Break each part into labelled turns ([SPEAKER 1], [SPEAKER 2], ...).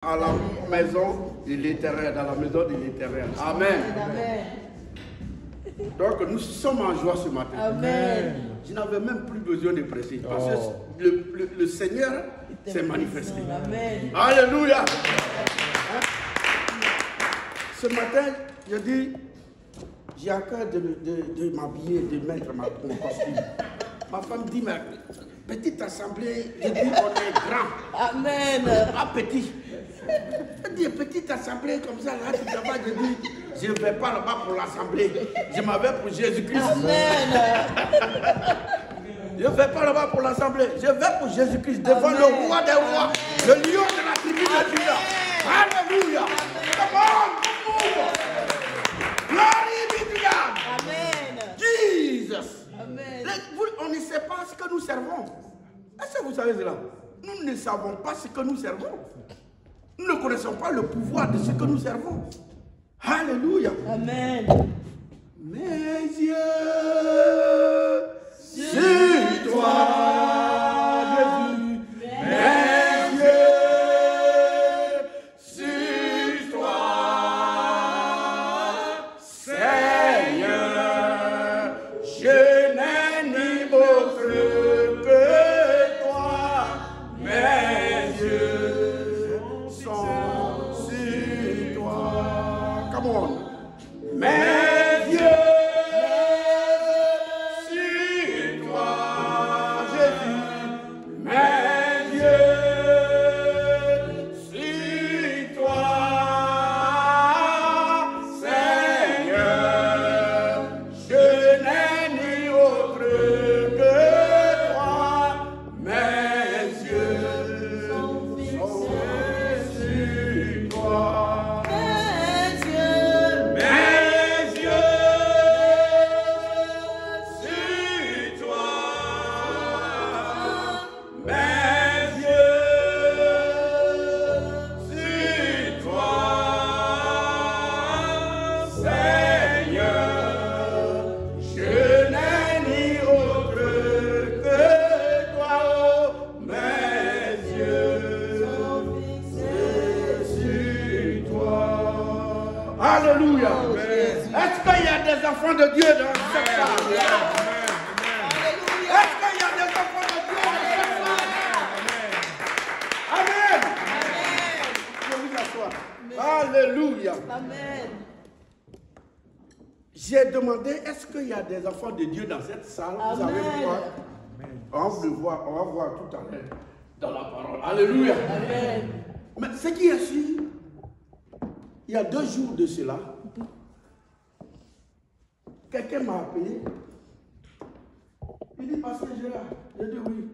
[SPEAKER 1] à la maison de l'Éternel, dans la maison de l'Éternel. Amen.
[SPEAKER 2] Amen.
[SPEAKER 1] Donc nous sommes en joie ce matin.
[SPEAKER 2] Amen.
[SPEAKER 1] Je n'avais même plus besoin de prêcher parce que le Seigneur s'est manifesté.
[SPEAKER 2] Amen.
[SPEAKER 1] Alléluia. Ce matin, je dis, j'ai à cœur de m'habiller, de mettre mon costume. Ma femme dit, mais petite assemblée, je dis, on est grand.
[SPEAKER 2] Amen.
[SPEAKER 1] Ah, petit. Elle dit, petite assemblée comme ça, là, tout là-bas, je dis, je ne vais pas là-bas pour l'assemblée. Je m'en vais pour Jésus-Christ.
[SPEAKER 2] Amen.
[SPEAKER 1] Je ne vais pas là-bas pour l'assemblée. Je vais pour Jésus-Christ, devant
[SPEAKER 2] Amen.
[SPEAKER 1] le roi des rois, le lion de la tribu de Juda. Alléluia. Come on, move. Glory be to God.
[SPEAKER 2] Amen.
[SPEAKER 1] Jesus.
[SPEAKER 2] Amen.
[SPEAKER 1] On ne sait pas ce que nous servons. Est-ce que vous savez cela? Nous ne savons pas ce que nous servons. Nous ne connaissons pas le pouvoir de ce que nous servons. Alléluia.
[SPEAKER 2] Amen.
[SPEAKER 1] Mes yeux sur toi, Jésus. Mes yeux sur toi, Seigneur. Je n'ai ni autre que toi. Mes yeux sont sur toi. Come on. Mes yeux sur toi, Jésus. Mes yeux sur toi, Seigneur. Je n'ai ni autre que toi. Mes yeux sont sur toi.
[SPEAKER 2] Mes yeux.
[SPEAKER 1] Mes yeux sur toi, mes yeux sur toi, Seigneur. Je n'ai ni autre que toi, oh, mes yeux sur toi. Alléluia. Est-ce qu'il y a des enfants de Dieu dans cette salle? Est-ce qu'il y a des enfants de Dieu dans cette salle? Amen. Je vous assois. Alléluia.
[SPEAKER 2] Amen.
[SPEAKER 1] J'ai demandé, est-ce qu'il y a des enfants de Dieu dans cette salle? Vous savez pourquoi? On va voir tout à l'heure dans la parole. Alléluia.
[SPEAKER 2] Amen.
[SPEAKER 1] Mais ce qui est sûr, il y a 2 jours de cela, quelqu'un m'a appelé. Il dit, Pasteur Gérard. Je dis oui.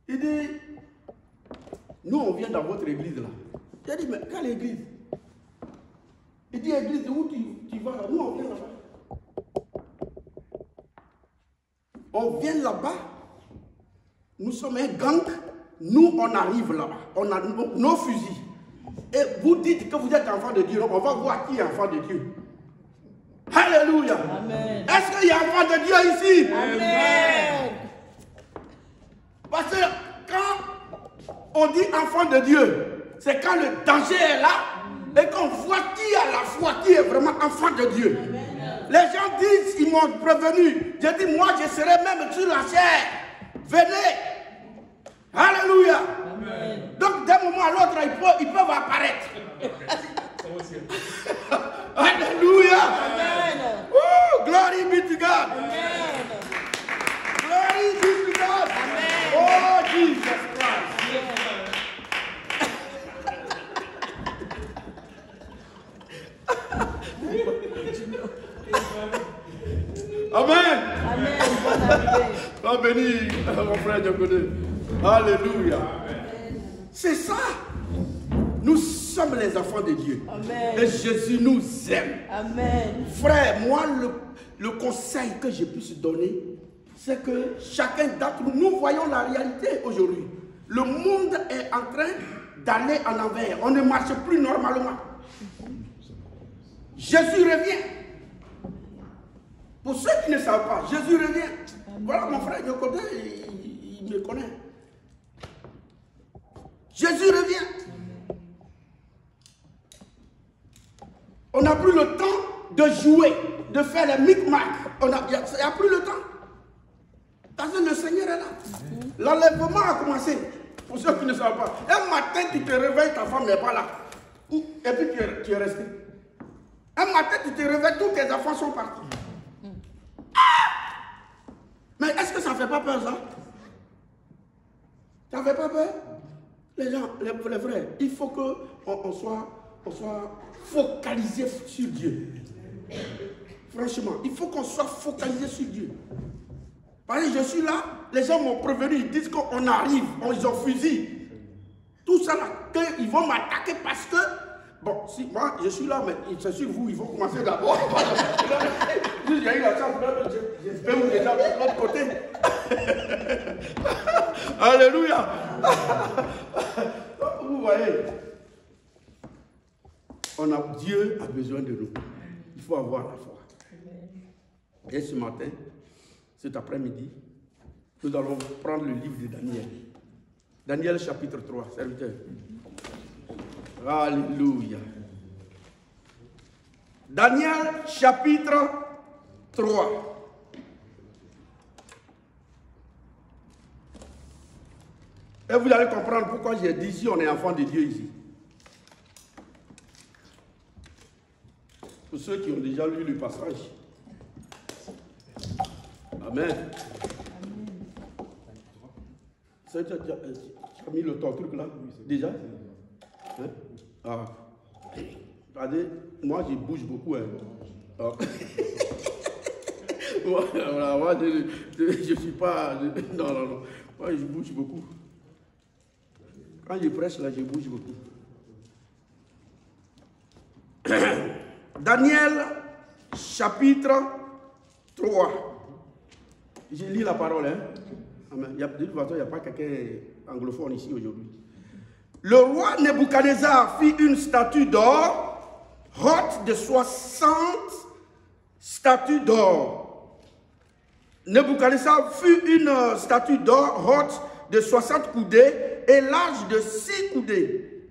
[SPEAKER 1] Il dit, nous on vient dans votre église là. J'ai dit, mais quelle église? Il dit, église où tu vas là? Nous on vient là-bas. On vient là-bas. Nous sommes un gang. Nous on arrive là-bas. On a nos fusils. Et vous dites que vous êtes enfant de Dieu. On va voir qui est enfant de Dieu. Alléluia.
[SPEAKER 2] Amen.
[SPEAKER 1] Est-ce qu'il y a enfant de Dieu ici?
[SPEAKER 2] Amen.
[SPEAKER 1] Parce que quand on dit enfant de Dieu, c'est quand le danger est là et qu'on voit qui a la foi, qui est vraiment enfant de Dieu.
[SPEAKER 2] Amen.
[SPEAKER 1] Les gens disent, ils m'ont prévenu. J'ai dit, moi je serai même sur la chair. Venez. Alléluia.
[SPEAKER 2] Amen.
[SPEAKER 1] Donc d'un moment à l'autre, ils peuvent apparaître. Alléluia.
[SPEAKER 2] Amen.
[SPEAKER 1] Oh, glory be to God.
[SPEAKER 2] Amen.
[SPEAKER 1] Glory be to God.
[SPEAKER 2] Amen.
[SPEAKER 1] Oh, Jesus Christ. Amen.
[SPEAKER 2] Amen. Bonne arrivée.
[SPEAKER 1] Sois béni, mon frère Diaconé. Alléluia. C'est ça. Nous sommes les enfants de Dieu.
[SPEAKER 2] Amen.
[SPEAKER 1] Et Jésus nous aime.
[SPEAKER 2] Amen.
[SPEAKER 1] Frère, moi, le conseil que je puisse donner, c'est que chacun d'entre nous, nous voyons la réalité aujourd'hui. Le monde est en train d'aller en envers. On ne marche plus normalement. Jésus revient. Pour ceux qui ne savent pas, Jésus revient. Voilà mon frère de côté, il me connaît. Jésus revient. On n'a plus le temps de jouer, de faire les micmacs. Il n'y a plus le temps. Parce que le Seigneur est là. L'enlèvement a commencé. Pour ceux qui ne savent pas. Un matin, tu te réveilles, ta femme n'est pas là. Et puis tu es resté. Un matin, tu te réveilles, tous tes enfants sont partis. Mais est-ce que ça ne fait pas peur, ça? Ça ne fait pas peur? Les gens, les frères, il faut qu'on soit focalisé sur Dieu. Franchement, il faut qu'on soit focalisé sur Dieu. Parce que je suis là, les gens m'ont prévenu, ils disent qu'on arrive, ils ont fusil. Tout ça là, ils vont m'attaquer parce que, bon, si moi je suis là, mais c'est sur vous, ils vont commencer d'abord. J'ai eu la chance, je vais vous déjà de l'autre côté. Alléluia. Vous voyez, Dieu a besoin de nous. Il faut avoir la foi. Et ce matin, cet après-midi, nous allons prendre le livre de Daniel. Daniel chapitre 3, serviteur. Alléluia. Daniel chapitre 3. Et vous allez comprendre pourquoi j'ai dit ici, on est enfant de Dieu ici. Pour ceux qui ont déjà lu le passage. Amen. Tu as mis ton truc là, déjà? Hein? Ah. Regardez, moi je bouge beaucoup. Hein. Ah. Voilà, moi je suis pas... Non. Moi je bouge beaucoup. Quand je prêche là, je bouge beaucoup. Daniel chapitre 3. Je lis la parole. Hein? Amen. De toute façon, il n'y a pas quelqu'un anglophone ici aujourd'hui. Le roi Nebuchadnezzar fit une statue d'or, haute de 60 statues d'or. Nebuchadnezzar fut une statue d'or, haute de 60 coudées et large de 6 coudées.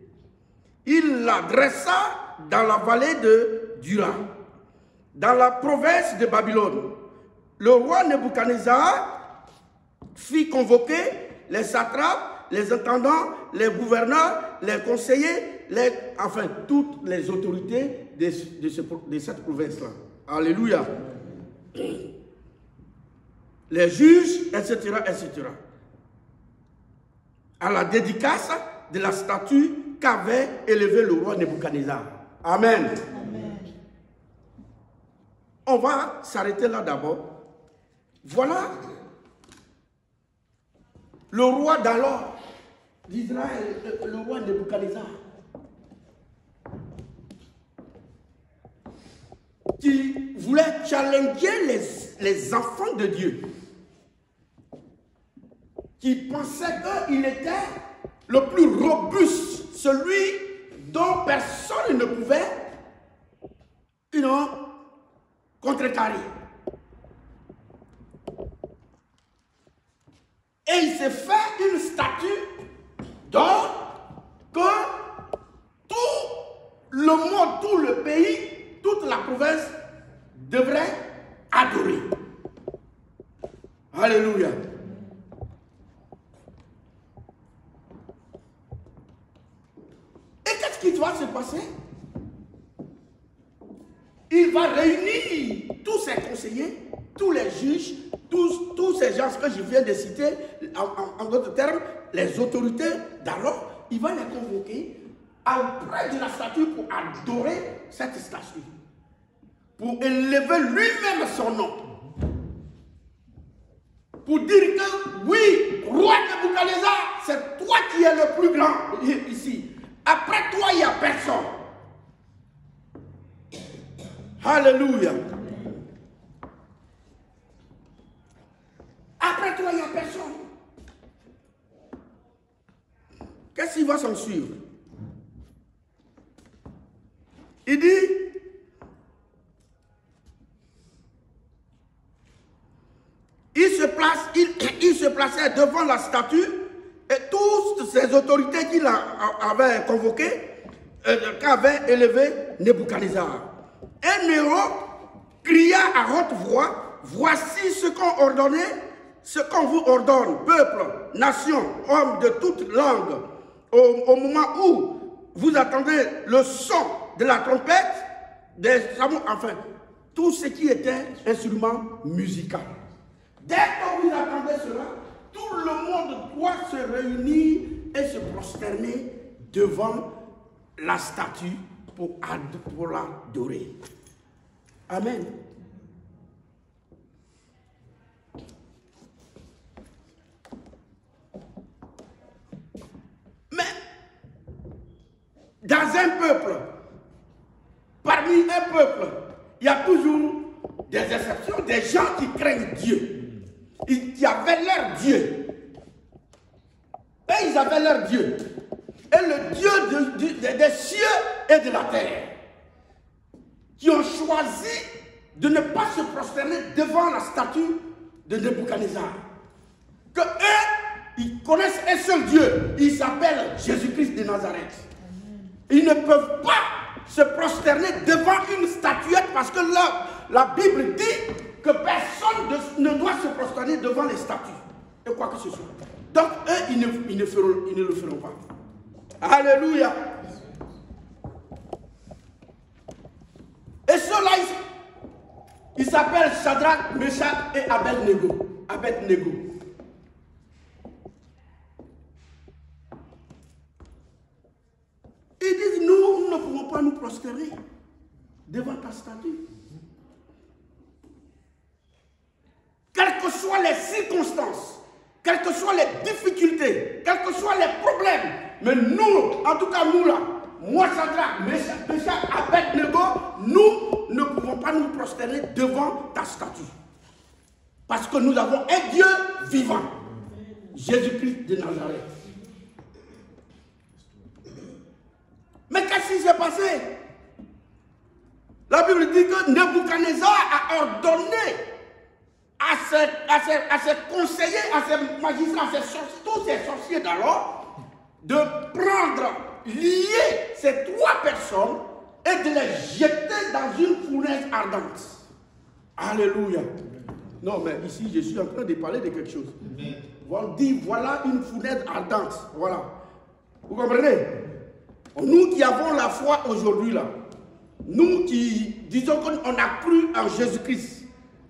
[SPEAKER 1] Il la dressa dans la vallée de Dura, dans la province de Babylone. Le roi Nebuchadnezzar fit convoquer les satrapes, les intendants, les gouverneurs, les conseillers, enfin toutes les autorités de cette province-là. Alléluia. Les juges, etc., etc. À la dédicace de la statue qu'avait élevée le roi Nebuchadnezzar. Amen. Amen. On va s'arrêter là d'abord. Voilà le roi d'alors d'Israël, le roi Nebuchadnezzar, qui voulait challenger les enfants de Dieu, qui pensait qu'il était le plus robuste, celui dont personne ne pouvait contrecarrer. Et il s'est fait une statue d'or que tout le monde, tout le pays, toute la province devrait adorer. Alléluia. Et qu'est-ce qui va se passer? Il va réunir tous ses conseillers, tous les juges, tous ces gens que je viens de citer, en d'autres termes, les autorités d'alors, il va les convoquer auprès de la statue pour adorer cette statue, pour élever lui-même son nom, pour dire que oui, roi Nebuchadnezzar, c'est toi qui es le plus grand ici. Après toi, il n'y a personne. Alléluia. Après toi, il n'y a personne. Qu'est-ce qui va s'en suivre? Il dit, il se plaçait devant la statue et toutes ces autorités qu'il avait convoquées, qu'avait élevé Nebuchadnezzar. Et Néron cria à haute voix, voici ce qu'on vous ordonne, peuple, nation, hommes de toute langue, au moment où vous attendez le son de la trompette, des chameaux, enfin, tout ce qui était instrument musical. Dès que vous attendez cela, tout le monde doit se réunir et se prosterner devant la statue pour l'adorer. Amen. Mais, dans un peuple, parmi un peuple, il y a toujours des exceptions, des gens qui craignent Dieu. Ils avaient leur Dieu. Et ils avaient leur Dieu. Et le Dieu des cieux et de la terre. Qui ont choisi de ne pas se prosterner devant la statue de Nebuchadnezzar. Que eux, ils connaissent un seul Dieu. Il s'appelle Jésus-Christ de Nazareth. Ils ne peuvent pas se prosterner devant une statuette parce que la Bible dit que personne ne doit se prosterner devant les statues. Et quoi que ce soit. Donc, eux, ils ne le feront pas. Alléluia. Et ceux-là, ils s'appellent Shadrach, Meshach et Abednego. Ils disent, nous ne pouvons pas nous prosterner devant ta statue. Quelles que soient les circonstances, quelles que soient les difficultés, quels que soient les problèmes, mais nous, en tout cas nous là, moi Shadrach, Meshach, Abednego, nous ne pouvons pas nous prosterner devant ta statue. Parce que nous avons un Dieu vivant, Jésus-Christ de Nazareth. Mais qu'est-ce qui s'est passé? La Bible dit que Nebuchadnezzar a ordonné à ses conseillers, à ses magistrats, tous ces sorciers d'alors, de prendre, lier ces trois personnes et de les jeter dans une fournaise ardente. Alléluia. Non, mais ici, je suis en train de parler de quelque chose. On dit, voilà une fournaise ardente. Voilà. Vous comprenez? Nous qui avons la foi aujourd'hui, là, nous qui disons qu'on a cru en Jésus-Christ,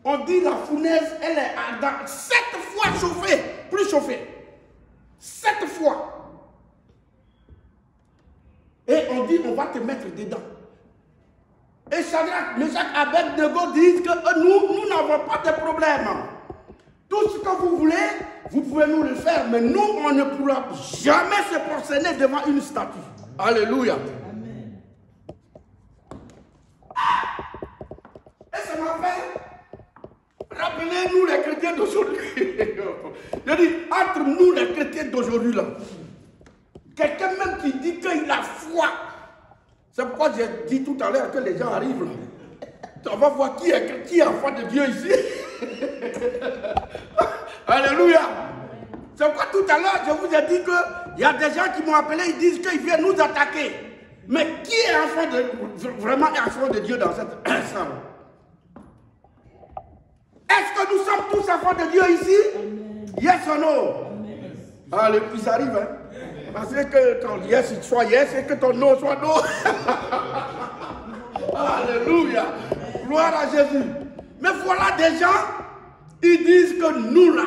[SPEAKER 1] on dit la fournaise, elle est ardente, 7 fois chauffée, plus chauffée. 7 fois. Et on dit, on va te mettre dedans. Et Shadrach, Meshach, Abednego disent que nous n'avons pas de problème. Tout ce que vous voulez, vous pouvez nous le faire, mais nous, on ne pourra jamais se prosterner devant une statue. Alléluia. Amen. Et ça m'a fait rappeler nous les chrétiens d'aujourd'hui. Je dis, entre nous les chrétiens d'aujourd'hui là, quelqu'un même qui dit qu'il a foi. C'est pourquoi j'ai dit tout à l'heure que les gens arrivent là. On va voir qui est enfant de Dieu ici. Alléluia. C'est pourquoi tout à l'heure je vous ai dit qu'il y a des gens qui m'ont appelé, ils disent qu'ils viennent nous attaquer. Mais qui est vraiment enfant de Dieu dans cette salle? Est-ce que nous sommes tous enfants de Dieu ici? Amen. Yes or no? Allez, ils arrivent. Hein? Parce que ton yes soit yes et que ton no soit no. Alléluia. Gloire à Jésus. Mais voilà des gens, ils disent que nous là,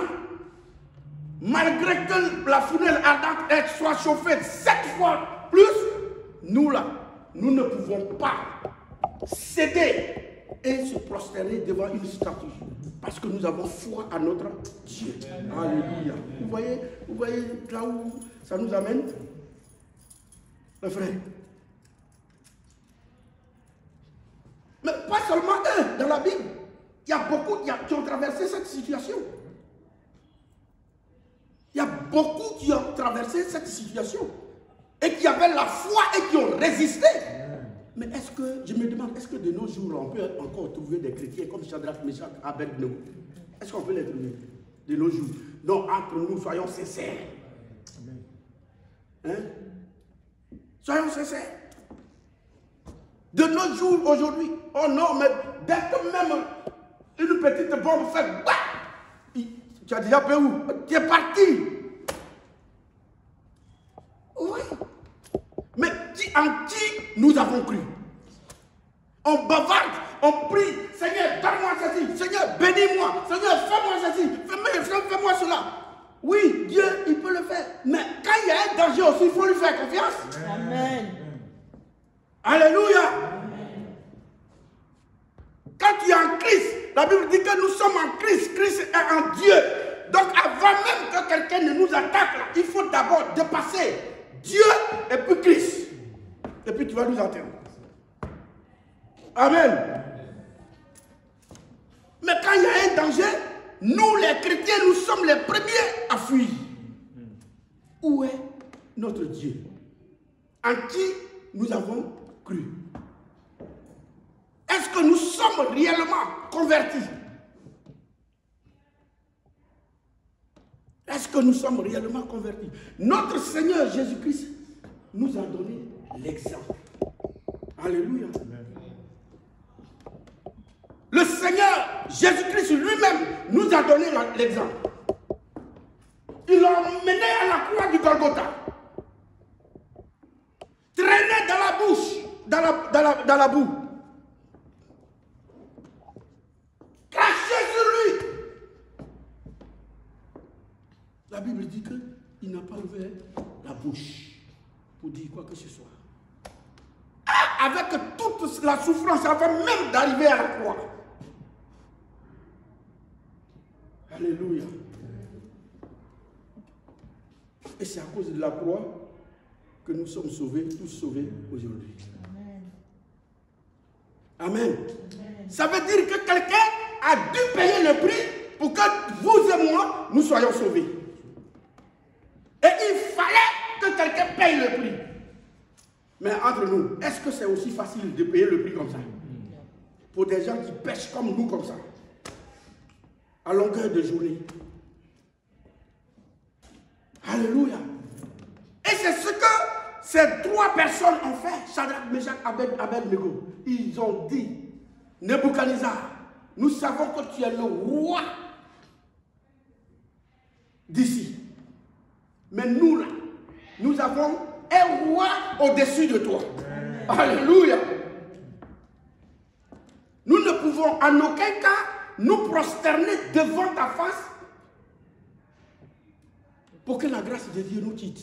[SPEAKER 1] malgré que la fournaise ardente soit chauffée 7 fois plus, nous là, nous ne pouvons pas céder et se prosterner devant une statue. Parce que nous avons foi à notre Dieu. Alléluia. Vous voyez là où ça nous amène? Mes frères. Mais pas seulement eux, dans la Bible. Il y a beaucoup qui ont traversé cette situation. Il y a beaucoup qui ont traversé cette situation. Et qui avaient la foi et qui ont résisté. Mais est-ce que, je me demande, est-ce que de nos jours, on peut encore trouver des chrétiens comme Shadrach, Meshach, Abednego? Est-ce qu'on peut les trouver de nos jours? Donc, entre nous, soyons sincères. Hein? Soyons sincères. De nos jours aujourd'hui, oh non, mais dès que même une petite bombe fait, bah, tu as déjà payé où? Tu es parti. Oui. Mais en qui nous avons cru? On bavarde, on prie, Seigneur, donne-moi ceci, Seigneur, bénis-moi, Seigneur, fais-moi ceci, fais-moi cela. Oui, Dieu, il peut le faire. Mais quand il y a un danger aussi, il faut lui faire confiance.
[SPEAKER 2] Amen.
[SPEAKER 1] Alléluia. Quand tu es en Christ, la Bible dit que nous sommes en Christ, Christ est en Dieu. Donc avant même que quelqu'un ne nous attaque, là, il faut d'abord dépasser Dieu et puis Christ. Et puis tu vas nous entendre. Amen. Mais quand il y a un danger, nous les chrétiens, nous sommes les premiers à fuir. Où est notre Dieu? En qui nous avons cru? Est-ce que nous sommes réellement convertis? Est-ce que nous sommes réellement convertis? Notre Seigneur Jésus-Christ nous a donné l'exemple. Alléluia. Le Seigneur Jésus-Christ lui-même nous a donné l'exemple. Il l'a emmené à la croix du Golgotha. Traîné dans la bouche, dans la boue. Craché sur lui. La Bible dit qu'il n'a pas ouvert la bouche pour dire quoi que ce soit. Avec toute la souffrance avant même d'arriver à la croix. Alléluia. Et c'est à cause de la croix que nous sommes sauvés, tous sauvés aujourd'hui. Amen. Amen. Ça veut dire que quelqu'un a dû payer le prix pour que vous et moi, nous soyons sauvés. Et il fallait que quelqu'un paye le prix. Mais entre nous, est-ce que c'est aussi facile de payer le prix comme ça? Pour des gens qui pêchent comme nous, comme ça, à longueur de journée. Alléluia. Et c'est ce que ces trois personnes ont fait. Shadrach, Meshach, Abednego. Ils ont dit, Nebuchadnezzar, nous savons que tu es le roi d'ici. Mais nous, là, nous avons un roi au-dessus de toi. Alléluia. Nous ne pouvons en aucun cas nous prosterner devant ta face pour que la grâce de Dieu nous quitte.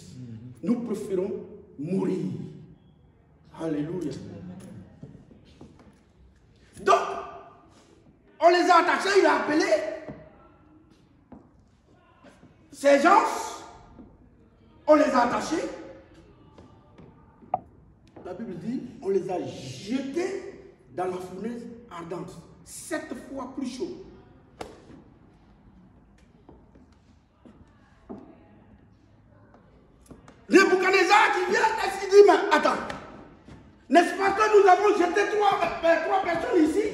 [SPEAKER 1] Nous préférons mourir. Alléluia. Donc, on les a attachés, il a appelé ces gens, on les a attachés. La Bible dit, on les a jetés dans la fournaise ardente, 7 fois plus chaud. Nebuchadnezzar qui vient et s'il dit, mais attends, n'est-ce pas que nous avons jeté trois personnes ici?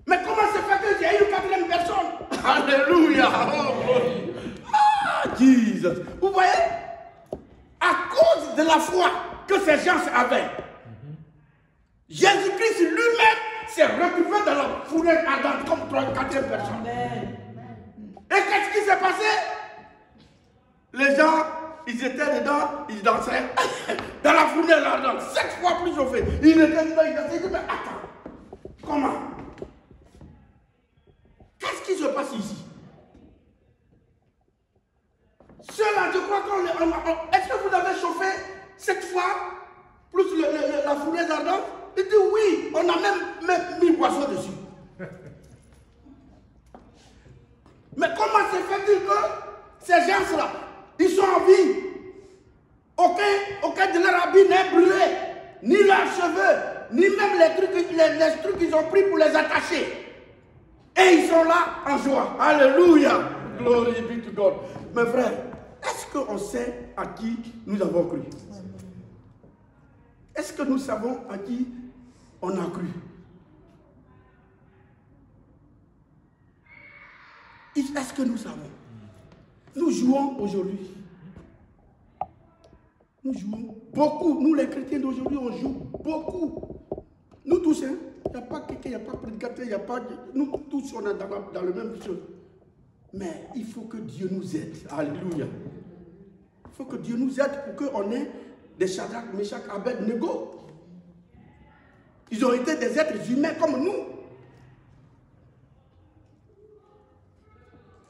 [SPEAKER 1] Mais comment se fait que j'ai une 4e personne? Alléluia! Ah, Jesus! Vous voyez? À cause de la foi que ces gens avaient, Jésus-Christ lui-même s'est retrouvé dans la fournaise ardente comme 4e personne. Et qu'est-ce qui s'est passé? Les gens, ils étaient dedans, ils dansaient dans la fournaise ardente, 7 fois plus chauffés. Ils étaient dedans, ils dansaient. Mais attends, comment? Qu'est-ce qui se passe ici? Ceux-là, je crois qu'on... Est-ce que vous avez chauffé 7 fois plus la fournaise ardente? Il dit oui, on a même mis poisson dessus. Mais comment se fait-il que ces gens-là, ils sont en vie? Aucun de leurs habits n'est brûlé, ni leurs cheveux, ni même les trucs qu'ils ont pris pour les attacher. Et ils sont là en joie. Alléluia. Glory be to God. Mes frères, est-ce qu'on sait à qui nous avons cru? Est-ce que nous savons à qui on a cru? Est-ce que nous savons? Nous jouons aujourd'hui. Nous jouons beaucoup. Nous, les chrétiens d'aujourd'hui, on joue beaucoup. Nous tous, hein. Il n'y a pas quelqu'un, il n'y a pas prédicateur, il n'y a pas... Nous tous, on est dans le même chose. Mais il faut que Dieu nous aide. Alléluia. Il faut que Dieu nous aide pour qu'on ait des Shadrach, Meshach, Abed-Nego. Ils ont été des êtres humains comme nous.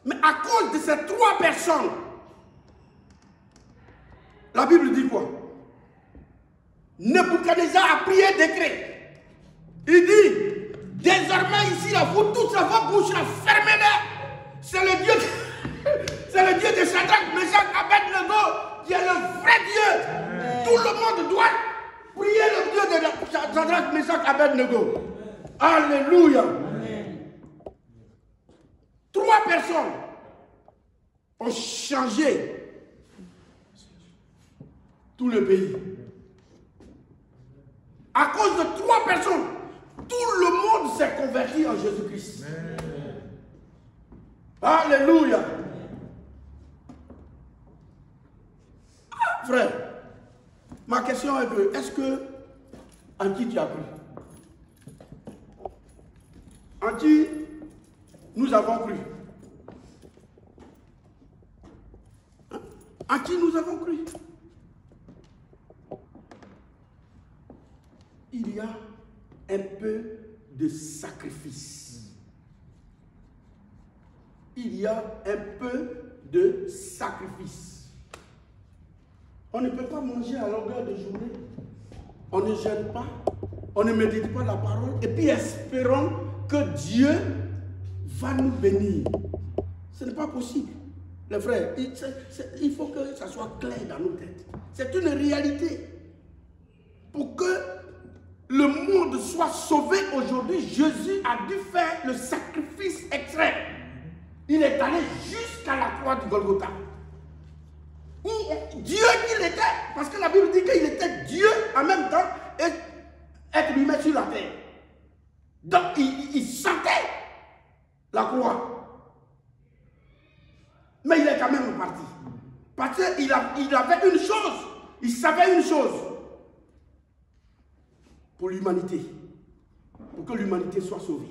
[SPEAKER 1] Mais à cause de ces 3 personnes, la Bible dit quoi? Nebuchadnezzar a prié décret. Il dit, désormais ici, là, vous tous, vos bouches, fermez-les. C'est le Dieu de Shadrach, Meshach, Abed-Nego qui est le vrai Dieu. Amen. Tout le monde doit prier le Dieu de Shadrach, Meshach, Abed-Nego. Alléluia. Amen. 3 personnes ont changé tout le pays. À cause de 3 personnes, tout le monde s'est converti en Jésus-Christ. Alléluia. Ah, frère, ma question est que, est-ce que en qui tu as cru? En qui nous avons cru? En qui nous avons cru? Il y a un peu de sacrifice. Il y a un peu de sacrifice. On ne peut pas manger à longueur de journée. On ne jeûne pas. On ne médite pas la parole. Et puis espérons que Dieu va nous bénir. Ce n'est pas possible. Les frères, il faut que ça soit clair dans nos têtes. C'est une réalité. Pour que le monde soit sauvé aujourd'hui, Jésus a dû faire le sacrifice extrême. Il est allé jusqu'à la croix du Golgotha. Où Dieu qu'il était, parce que la Bible dit qu'il était Dieu en même temps et être lui-même sur la terre. Donc il sentait la croix. Mais il est quand même parti. Parce qu'il avait une chose, il savait une chose. Pour l'humanité, pour que l'humanité soit sauvée.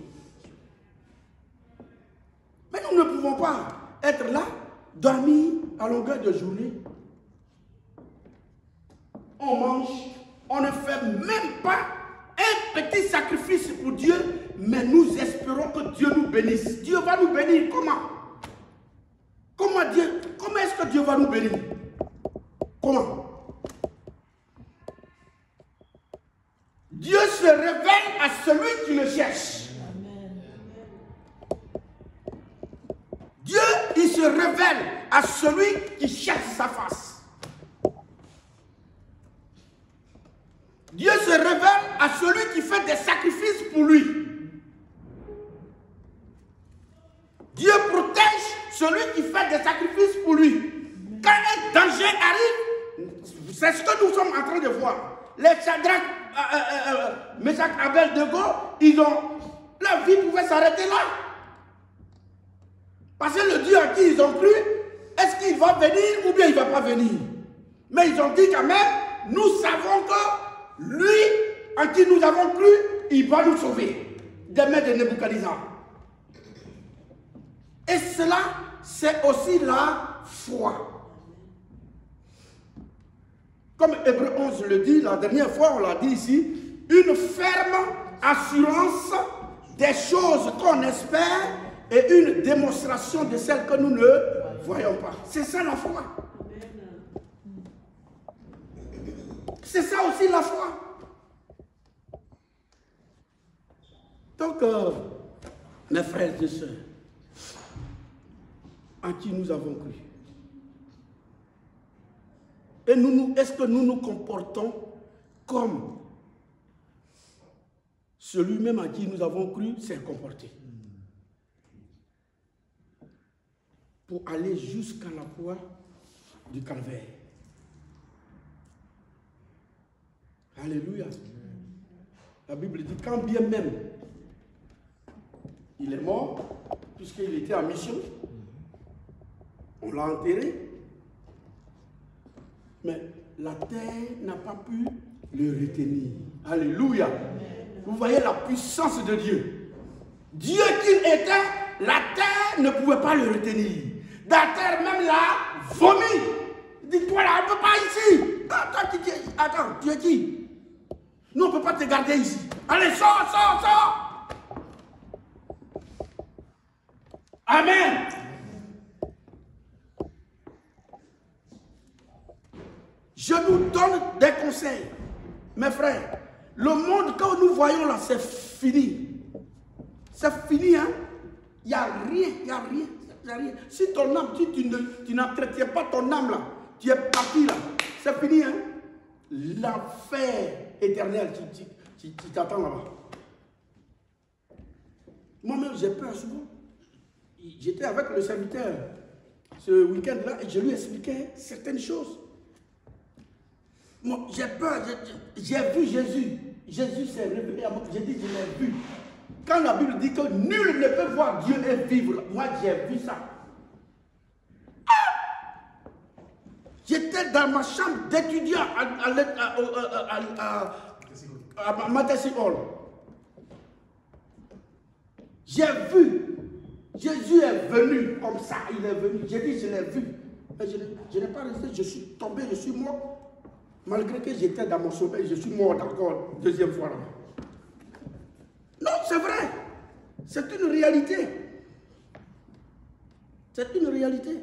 [SPEAKER 1] Mais nous ne pouvons pas être là, dormir à longueur de journée. On mange, on ne fait même pas un petit sacrifice pour Dieu, mais nous espérons que Dieu nous bénisse. Dieu va nous bénir comment? Comment est-ce que Dieu va nous bénir? Comment? Dieu se révèle à celui qui le cherche. Amen. Dieu, il se révèle à celui qui cherche sa face. Dieu se révèle à celui qui fait des sacrifices pour lui. Dieu protège celui qui fait des sacrifices pour lui. Quand un danger arrive, c'est ce que nous sommes en train de voir. Les Shadrach, Meshach, Abed-Nego, leur vie pouvait s'arrêter là. Parce que le Dieu à qui ils ont cru, est-ce qu'il va venir ou bien il ne va pas venir? Mais ils ont dit quand même, nous savons que lui, en qui nous avons cru, il va nous sauver des mains de Nebuchadnezzar. Et cela, c'est aussi la foi. Comme Hébreux 11 le dit, la dernière fois on l'a dit ici, une ferme assurance des choses qu'on espère et une démonstration de celles que nous ne voyons pas. C'est ça la foi. C'est ça aussi la foi. Donc, mes frères et sœurs, en qui nous avons cru. Et est-ce que nous nous comportons comme celui-même à qui nous avons cru s'est comporté? Pour aller jusqu'à la croix du calvaire. Alléluia. La Bible dit, quand bien même il est mort, puisqu'il était en mission, on l'a enterré. Mais la terre n'a pas pu le retenir. Alléluia. Vous voyez la puissance de Dieu. Dieu qu'il était, la terre ne pouvait pas le retenir. La terre même l'a vomi. Dis-toi là, on ne peut pas ici. Attends, tu es qui? Nous, on ne peut pas te garder ici. Allez, sors. Amen. Je nous donne des conseils. Mes frères, le monde, quand nous voyons là, c'est fini. C'est fini, hein. Il n'y a rien. Si ton âme, tu n'entretiens pas ton âme là, tu es parti là, c'est fini, hein. L'enfer éternel qui t'attend là-bas. Moi-même, j'ai peur souvent. J'étais avec le serviteur ce week-end-là et je lui expliquais certaines choses. Moi, j'ai peur, j'ai vu Jésus. Jésus s'est révélé à moi. J'ai dit, je l'ai vu. Quand la Bible dit que nul ne peut voir Dieu et vivre, moi j'ai vu ça. J'étais dans ma chambre d'étudiant à Matassi Hall. J'ai vu. Jésus est venu comme ça, il est venu. J'ai dit, je l'ai vu. Mais je n'ai pas resté, je suis tombé, je suis mort. Malgré que j'étais dans mon sommeil, je suis mort encore deuxième fois là. Non, c'est vrai. C'est une réalité. C'est une réalité.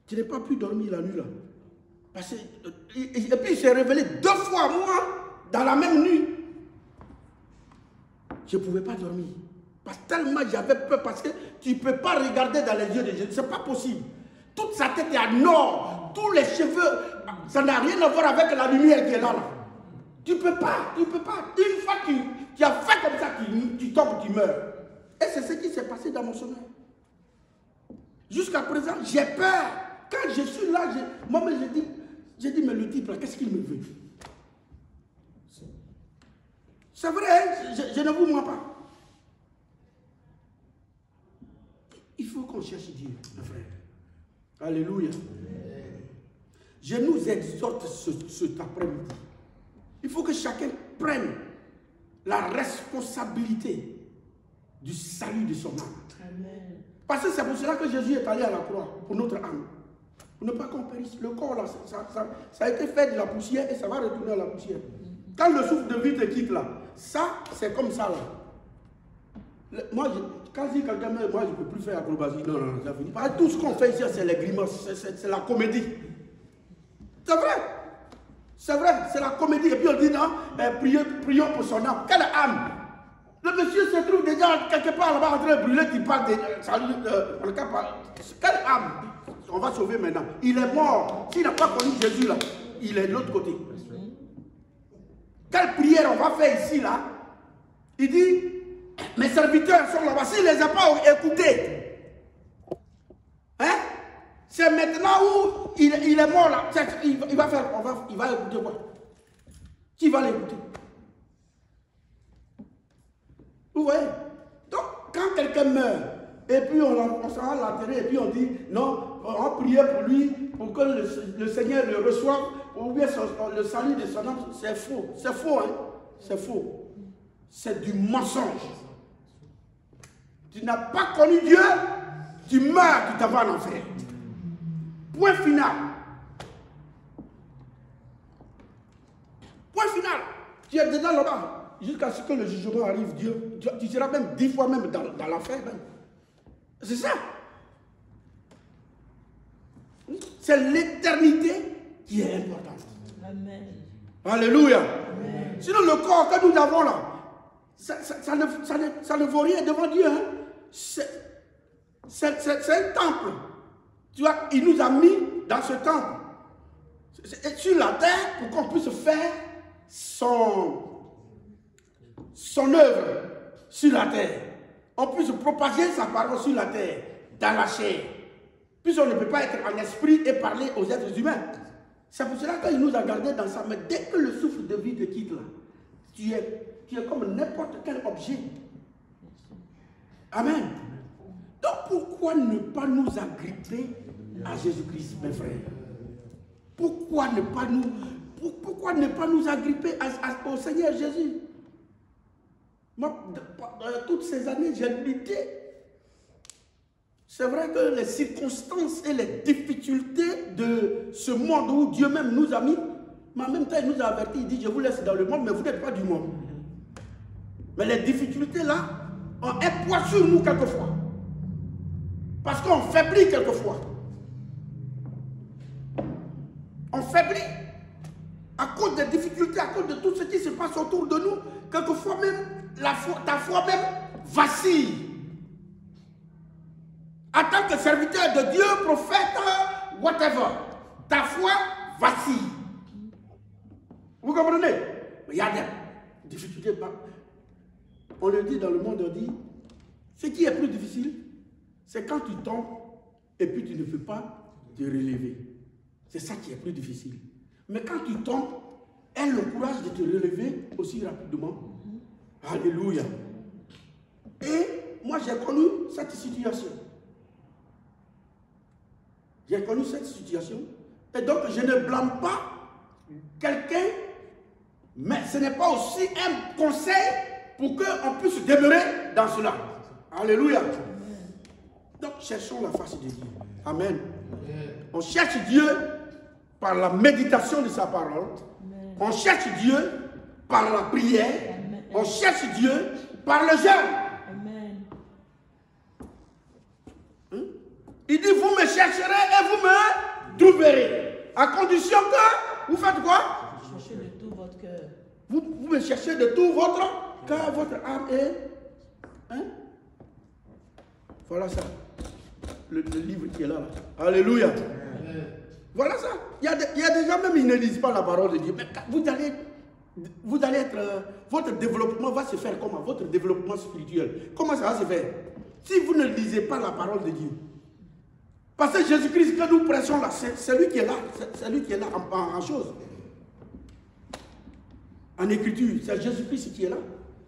[SPEAKER 1] Je n'ai pas pu dormir la nuit là. Parce que, et puis il s'est révélé 2 fois moi dans la même nuit. Je ne pouvais pas dormir. Parce que tellement j'avais peur, parce que tu ne peux pas regarder dans les yeux de Jésus. Ce n'est pas possible. Toute sa tête est en or. Tous les cheveux, ça n'a rien à voir avec la lumière qui est là. Tu ne peux pas. Une fois que tu as fait comme ça, tu tombes, tu meurs. Et c'est ce qui s'est passé dans mon sommeil. Jusqu'à présent, j'ai peur. Quand je suis là, moi-même, j'ai dit, mais le type là, qu'est-ce qu'il me veut? C'est vrai, je ne vous mens pas. Il faut qu'on cherche Dieu, mes frères. Alléluia. Je nous exhorte cet après-midi. Il faut que chacun prenne la responsabilité du salut de son âme. Amen. Parce que c'est pour cela que Jésus est allé à la croix, pour notre âme. Pour ne pas qu'on périsse. Le corps, là, ça a été fait de la poussière et ça va retourner à la poussière. Quand le souffle de vie te quitte là, ça, c'est comme ça là. Moi, quand je dis quelqu'un, moi, je ne peux plus faire acrobatie. Non, ça finit. Parce que tout ce qu'on fait ici, c'est les grimaces, c'est la comédie. C'est vrai. C'est vrai, c'est la comédie. Et puis on dit non, prions pour son âme. Quelle âme? Le monsieur se trouve déjà quelque part là-bas en train de brûler, qui parle de salut. Quelle âme? On va sauver maintenant. Il est mort. S'il n'a pas connu Jésus là, il est de l'autre côté. Quelle prière on va faire ici là? Il dit, mes serviteurs sont là-bas. S'il ne les a pas écoutés, hein? C'est maintenant où il est mort là. Il va écouter quoi? Qui va l'écouter? Vous voyez? Donc, quand quelqu'un meurt, et puis on s'en va l'enterrer, et puis on dit, non, on va prier pour lui, pour que le Seigneur le reçoive, ou bien le salut de son âme, c'est faux. C'est faux, hein? C'est faux. C'est du mensonge. Tu n'as pas connu Dieu, tu meurs, tu t'en vas en enfer. Point final. Point final. Tu es dedans là-bas. Jusqu'à ce que le jugement arrive, Dieu, tu seras même 10 fois même dans l'enfer. C'est ça. C'est l'éternité qui est importante. Amen. Alléluia. Amen. Sinon le corps que nous avons là, ça ne vaut rien devant Dieu. Hein. C'est un temple. Tu vois, il nous a mis dans ce temple. Sur la terre pour qu'on puisse faire son œuvre sur la terre. On puisse propager sa parole sur la terre, dans la chair. Puisqu'on ne peut pas être en esprit et parler aux êtres humains. C'est pour cela qu'il nous a gardés dans ça. Mais dès que le souffle de vie te quitte là, tu es comme n'importe quel objet. Amen. Donc pourquoi ne pas nous agripper à Jésus-Christ, mes frères? Pourquoi ne pas nous agripper au Seigneur Jésus? Moi, toutes ces années, j'ai lutté. C'est vrai que les circonstances et les difficultés de ce monde où Dieu même nous a mis, mais en même temps, il nous a avertis, il dit, je vous laisse dans le monde, mais vous n'êtes pas du monde. Mais les difficultés là ont un poids sur nous quelquefois. Parce qu'on faiblit quelquefois. On faiblit à cause des difficultés, à cause de tout ce qui se passe autour de nous. Quelquefois même, ta foi même vacille. En tant que serviteur de Dieu, prophète, whatever, ta foi vacille. Vous comprenez? Il y a des difficultés. On le dit dans le monde, on dit, ce qui est plus difficile, c'est quand tu tombes et puis tu ne peux pas te relever. C'est ça qui est plus difficile. Mais quand tu tombes, aie le courage de te relever aussi rapidement. Alléluia. Et moi, j'ai connu cette situation. J'ai connu cette situation. Et donc, je ne blâme pas quelqu'un, mais ce n'est pas aussi un conseil pour qu'on puisse demeurer dans cela. Alléluia. Donc, cherchons la face de Dieu. Amen. On cherche Dieu par la méditation de sa parole. On cherche Dieu par la prière. On cherche Dieu par le jeûne. Il dit, vous me chercherez et vous me trouverez. À condition que vous faites quoi?
[SPEAKER 2] Cherchez de tout votre cœur.
[SPEAKER 1] Vous me cherchez de tout votre cœur, votre âme et... Hein? Voilà ça. Le livre qui est là. Alléluia. Voilà ça. Il y a des gens même, ils ne lisent pas la parole de Dieu. Mais vous allez être... votre développement va se faire comment? Votre développement spirituel. Comment ça va se faire? Si vous ne lisez pas la parole de Dieu. Parce que Jésus-Christ, que nous prêchons là, c'est lui qui est là. C'est lui qui est là en chose. En écriture, c'est Jésus-Christ qui est là.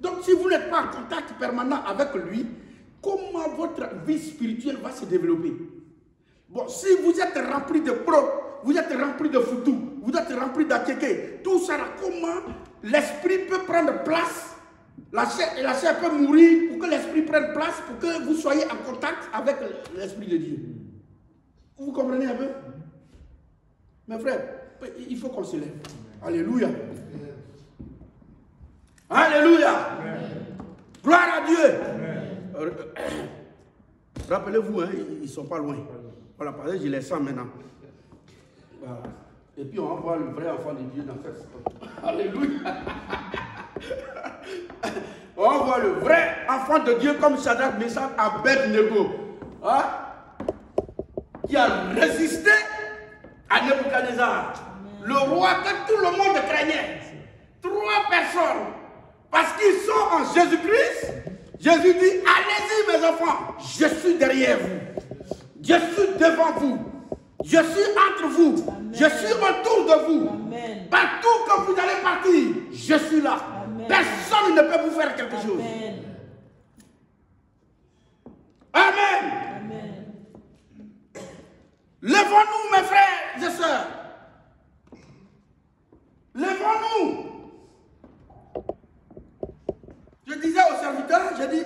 [SPEAKER 1] Donc si vous n'êtes pas en contact permanent avec lui, comment votre vie spirituelle va se développer? Bon, si vous êtes rempli de pro, vous êtes rempli de foutou, vous êtes rempli d'akeke, tout ça là, comment l'esprit peut prendre place? La chair peut mourir pour que l'esprit prenne place, pour que vous soyez en contact avec l'esprit de Dieu. Vous comprenez un peu? Mes frères, il faut qu'on se lève. Alléluia. Alléluia. Gloire à Dieu. Rappelez-vous, hein, ils ne sont pas loin. Voilà, parce que je les sens maintenant. Voilà. Et puis on va voir le vrai enfant de Dieu dans cette histoire. Alléluia. On va voir le vrai enfant de Dieu comme Shadrach, Meshach, Abed-Nego. Hein? Qui a résisté à Nebuchadnezzar. Le roi que tout le monde craignait. 3 personnes. Parce qu'ils sont en Jésus-Christ. Jésus dit, allez-y mes enfants, je suis derrière vous. Je suis devant vous. Je suis entre vous. Amen. Je suis autour de vous. Amen. Partout que vous allez partir, je suis là. Amen. Personne ne peut vous faire quelque chose. Amen. Amen. Lèvons-nous mes frères et sœurs. Lèvons-nous. Je disais au serviteur, j'ai dit,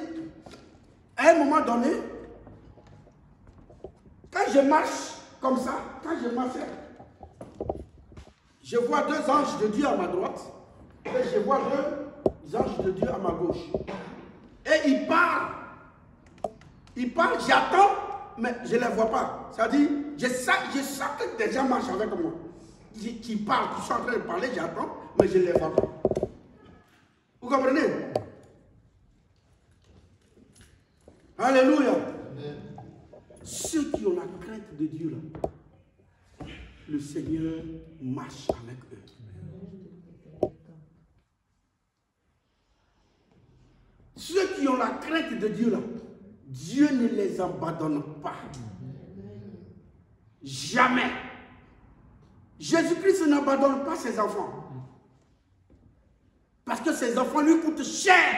[SPEAKER 1] à un moment donné, quand je marche comme ça, quand je marche, je vois 2 anges de Dieu à ma droite et je vois 2 anges de Dieu à ma gauche. Et ils parlent. Ils parlent, j'attends, mais je ne les vois pas. C'est-à-dire, je sens que des gens marchent avec moi. Qui parlent, qui sont en train de parler, j'attends, mais je ne les vois pas. Vous comprenez? Alléluia. Ceux qui ont la crainte de Dieu, là, le Seigneur marche avec eux. Ceux qui ont la crainte de Dieu, là, Dieu ne les abandonne pas. Jamais. Jésus-Christ n'abandonne pas ses enfants. Parce que ses enfants lui coûtent cher.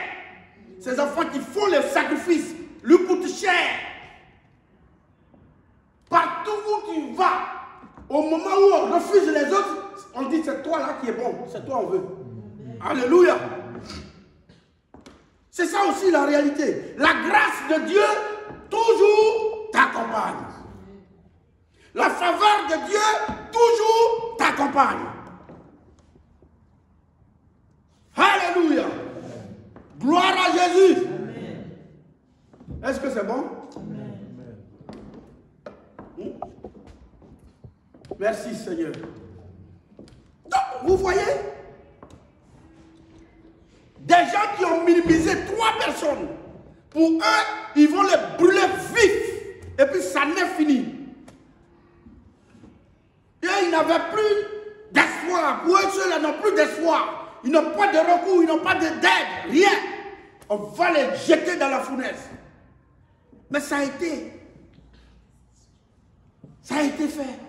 [SPEAKER 1] Ces enfants qui font les sacrifices lui coûtent cher. Partout où tu vas, Au moment où on refuse les autres, on dit c'est toi là qui est bon, c'est toi on veut. Alléluia. C'est ça aussi la réalité. La grâce de Dieu toujours t'accompagne. La faveur de Dieu toujours t'accompagne. Alléluia. Gloire à Jésus. Est-ce que c'est bon? Merci Seigneur. Donc, vous voyez, des gens qui ont minimisé 3 personnes, pour eux, ils vont les brûler vifs. Et puis ça n'est fini. Et ils n'avaient plus d'espoir. Pour eux, ceux-là n'ont plus d'espoir. Ils n'ont pas de recours, ils n'ont pas d'aide, rien. On va les jeter dans la fournaise. Mais ça a été fait.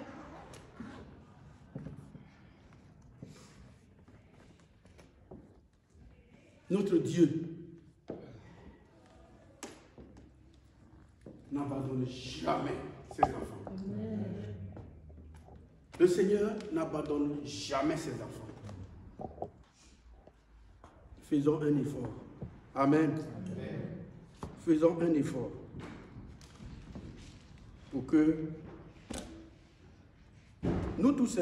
[SPEAKER 1] Notre Dieu n'abandonne jamais ses enfants. Le Seigneur n'abandonne jamais ses enfants. Faisons un effort. Amen. Faisons un effort pour que nous tous,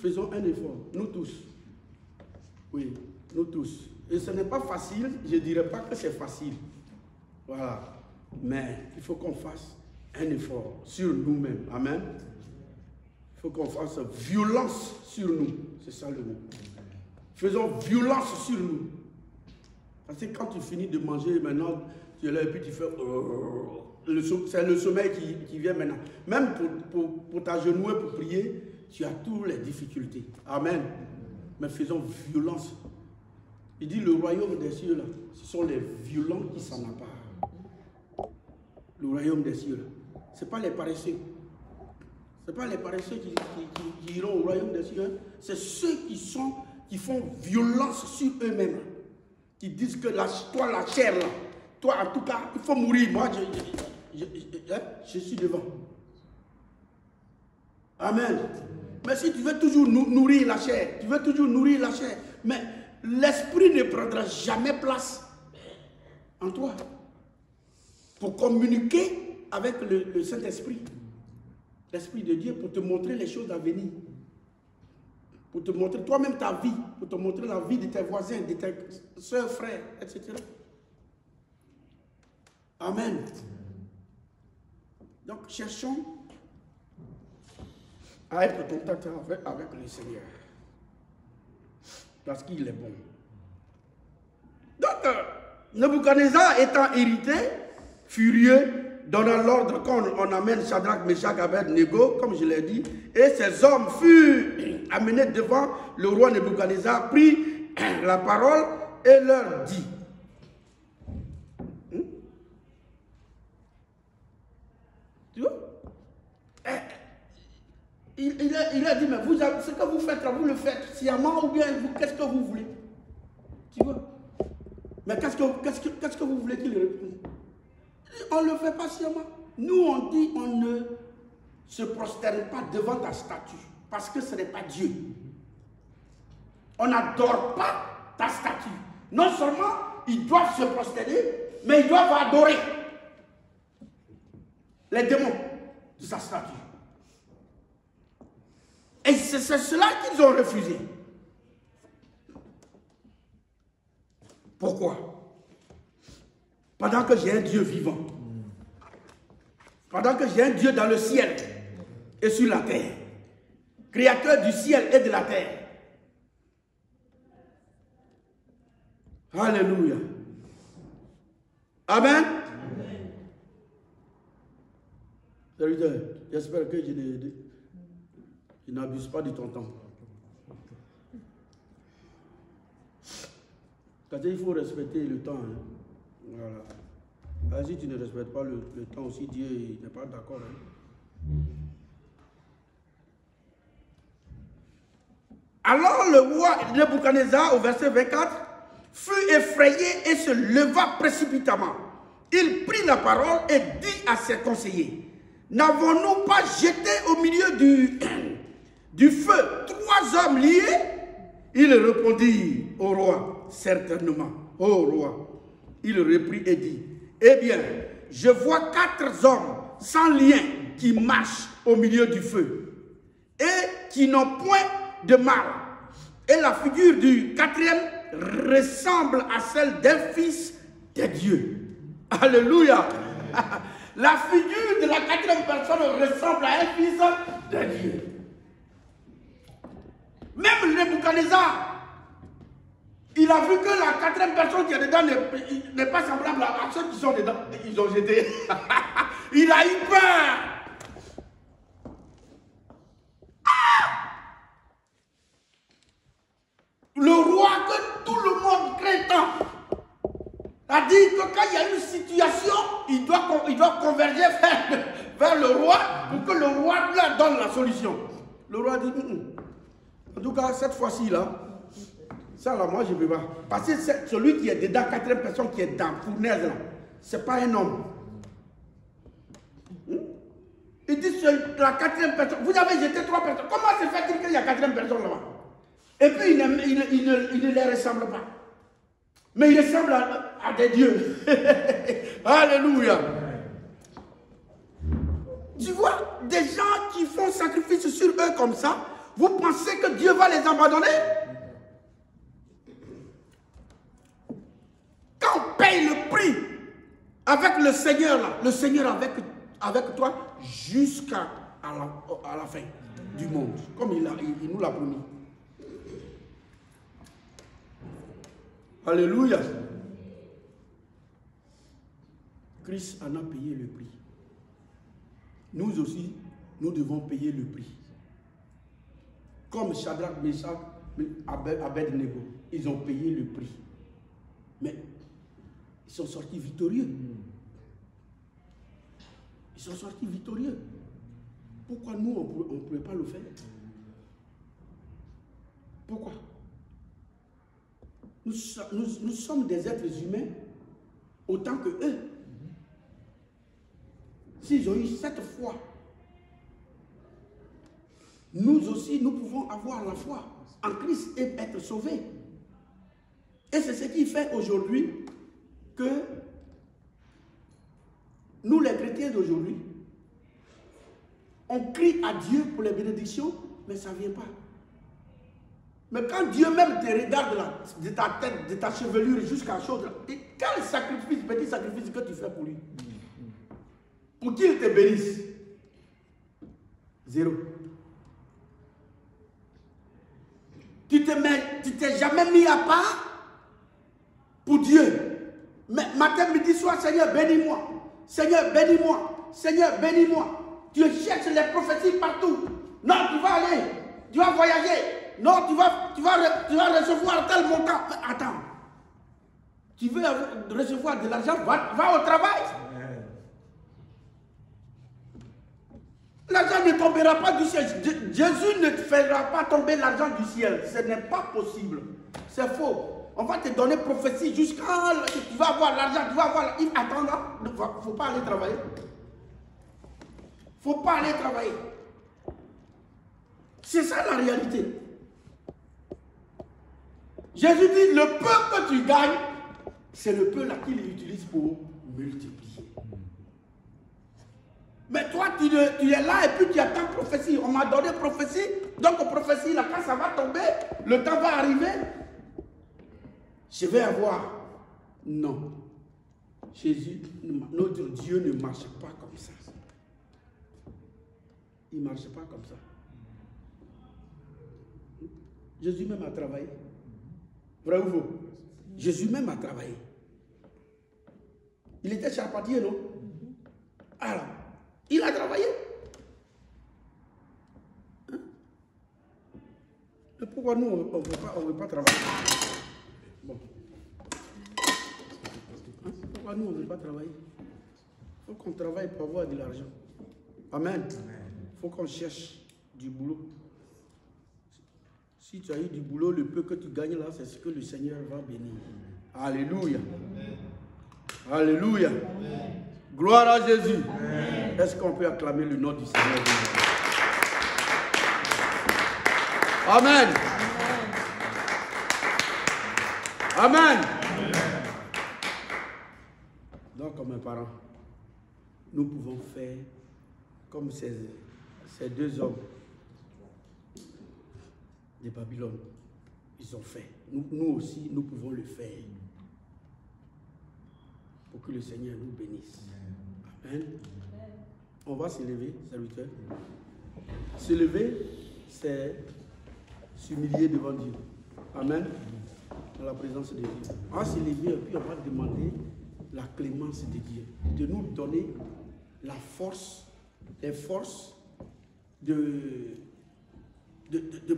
[SPEAKER 1] faisons un effort. Nous tous. Oui, nous tous. Et ce n'est pas facile, je ne dirais pas que c'est facile. Voilà. Mais il faut qu'on fasse un effort sur nous-mêmes. Amen. Il faut qu'on fasse violence sur nous. C'est ça le mot. Faisons violence sur nous. Parce que quand tu finis de manger, maintenant, tu es là et puis tu fais... c'est le sommeil qui vient maintenant. Même pour t'agenouiller, pour prier, tu as toutes les difficultés. Amen. Mais faisons violence. Il dit le royaume des cieux, là, ce sont les violents qui s'en emparent. Le royaume des cieux, là. Ce n'est pas les paresseux. Ce n'est pas les paresseux qui iront au royaume des cieux. Hein. C'est ceux qui font violence sur eux-mêmes. Qui disent que toi, la chair, là, toi, en tout cas, il faut mourir. Moi, je suis devant. Amen. Mais si tu veux toujours nourrir la chair, mais l'esprit ne prendra jamais place en toi pour communiquer avec le Saint-Esprit, l'Esprit de Dieu, pour te montrer les choses à venir, pour te montrer toi-même ta vie, pour te montrer la vie de tes voisins, de tes soeurs, frères, etc. Amen. Donc, cherchons à être en contact avec le Seigneur. Parce qu'il est bon. Donc, Nebuchadnezzar étant irrité, furieux, donna l'ordre qu'on amène Shadrach, Meshach, Abed-Nego, comme je l'ai dit, et ces hommes furent amenés devant le roi Nebuchadnezzar, prit la parole et leur dit. Tu vois? Il a dit, mais ce que vous faites là, vous le faites sciemment ou bien qu'est-ce que vous voulez? Tu vois? Mais qu'est-ce que vous voulez qu'il réponde? On ne le fait pas sciemment. Nous, on dit, on ne se prosterne pas devant ta statue, parce que ce n'est pas Dieu. On n'adore pas ta statue. Non seulement ils doivent se prosterner, mais ils doivent adorer les démons de sa statue. Et c'est cela qu'ils ont refusé. Pourquoi? Pendant que j'ai un Dieu vivant, pendant que j'ai un Dieu dans le ciel et sur la terre, créateur du ciel et de la terre. Alléluia. Amen. Amen. J'espère que je n'abuse pas de ton temps. Parce qu'il faut respecter le temps. Hein. Voilà. Si tu ne respectes pas le temps aussi, Dieu n'est pas d'accord. Hein. Alors le roi Nebuchadnezzar, au verset 24, fut effrayé et se leva précipitamment. Il prit la parole et dit à ses conseillers, n'avons-nous pas jeté au milieu du feu 3 hommes liés? Il répondit au roi, certainement, ô roi. Il reprit et dit, eh bien, je vois 4 hommes sans lien qui marchent au milieu du feu et qui n'ont point de mal. Et la figure du 4e ressemble à celle d'un fils de Dieu. Alléluia. La figure de la 4e personne ressemble à un fils de Dieu. Même Nebuchadnezzar, il a vu que la 4e personne qui est dedans n'est pas semblable à ceux qui sont dedans. Ils ont jeté. Il a eu peur. Le roi que tout le monde craint tant a dit que quand il y a une situation, il doit converger vers le roi pour que le roi leur donne la solution. Le roi dit, en tout cas, cette fois-ci là, ça là, moi je ne peux pas. Parce que celui qui est dedans, 4e personne qui est dans fournaise là, ce n'est pas un homme. Il dit c'est la 4e personne. Vous avez jeté 3 personnes. Comment se fait-il qu'il y a 4e personne là-bas? Et puis il ne les ressemble pas. Mais il ressemble à des dieux. Alléluia. Tu vois, des gens qui font sacrifice sur eux comme ça, vous pensez que Dieu va les abandonner? Quand on paye le prix avec le Seigneur, là, le Seigneur avec toi jusqu'à la fin du monde, comme il nous l'a promis. Alléluia. Christ en a payé le prix. Nous aussi, nous devons payer le prix. Comme Shadrach, Meshach, Abednego, ils ont payé le prix. Mais ils sont sortis victorieux. Ils sont sortis victorieux. Pourquoi nous, on ne pouvait pas le faire? Pourquoi? Nous sommes des êtres humains autant que eux. S'ils ont eu cette foi, nous aussi, nous pouvons avoir la foi en Christ et être sauvés. Et c'est ce qui fait aujourd'hui que nous, les chrétiens d'aujourd'hui, on crie à Dieu pour les bénédictions, mais ça ne vient pas. Mais quand Dieu même te regarde là, de ta tête, de ta chevelure jusqu'à la chose, quel sacrifice, petit sacrifice que tu fais pour lui? Pour qu'il te bénisse? Zéro. Tu t'es jamais mis à part pour Dieu. Mais matin, midi, soir, Seigneur, bénis-moi. Seigneur, bénis-moi. Seigneur, bénis-moi. Tu cherches les prophéties partout. Non, tu vas aller. Tu vas voyager. Non, tu vas recevoir tel montant. Mais attends. Tu veux recevoir de l'argent, va au travail. L'argent ne tombera pas du ciel. Jésus ne te fera pas tomber l'argent du ciel. Ce n'est pas possible. C'est faux. On va te donner prophétie jusqu'à ce que tu vas avoir l'argent, tu vas avoir... Attends, il ne faut pas aller travailler. Il ne faut pas aller travailler. C'est ça la réalité. Jésus dit, le peu que tu gagnes, c'est le peu là qu'il utilise pour multiplier. Mais toi, tu es là et puis tu attends prophétie. On m'a donné prophétie, donc prophétie, là, quand ça va tomber, le temps va arriver, je vais avoir. Non. Jésus, notre Dieu ne marche pas comme ça. Il ne marche pas comme ça. Jésus même a travaillé. Vrai ou faux? Jésus même a travaillé. Il était charpentier, non? Alors, il a travaillé. Hein? Et pourquoi nous, on ne veut pas travailler? Bon. Hein? Pourquoi nous, on ne veut pas travailler? Il faut qu'on travaille pour avoir de l'argent. Amen. Il faut qu'on cherche du boulot. Si tu as eu du boulot, le peu que tu gagnes là, c'est ce que le Seigneur va bénir. Alléluia. Alléluia. Gloire à Jésus. Est-ce qu'on peut acclamer le nom du Seigneur? Amen. Amen. Donc, comme mes parents, nous pouvons faire comme ces deux hommes de Babylone. Ils ont fait. Nous aussi, nous pouvons le faire. Pour que le Seigneur nous bénisse. Amen. On va se lever, serviteur. Se lever, c'est s'humilier devant Dieu. Amen. Dans la présence de Dieu. On va se lever et puis on va demander la clémence de Dieu. De nous donner la force, les forces de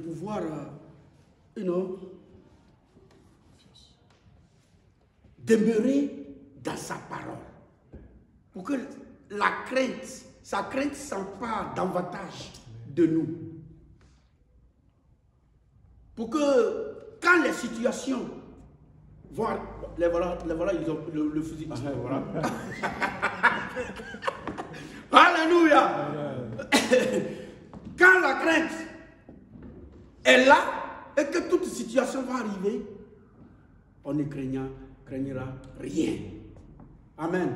[SPEAKER 1] pouvoir, demeurer dans sa parole. Pour que sa crainte s'empare davantage de nous. Pour que quand les situations vont, les voilà, ils ont le fusil. Voilà. Alléluia. Quand la crainte est là et que toute situation va arriver, on ne craignera rien. Amen.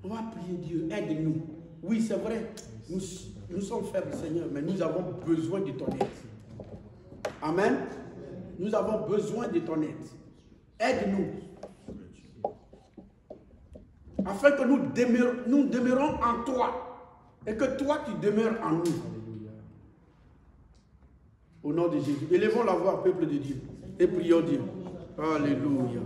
[SPEAKER 1] On va prier Dieu, aide-nous. Oui, c'est vrai, nous sommes faibles, Seigneur, mais nous avons besoin de ton aide. Amen. Nous avons besoin de ton aide. Aide-nous. Afin que nous demeurons en toi. Et que toi, tu demeures en nous. Au nom de Jésus. Élevons la voix, peuple de Dieu. Et prions Dieu. Alléluia.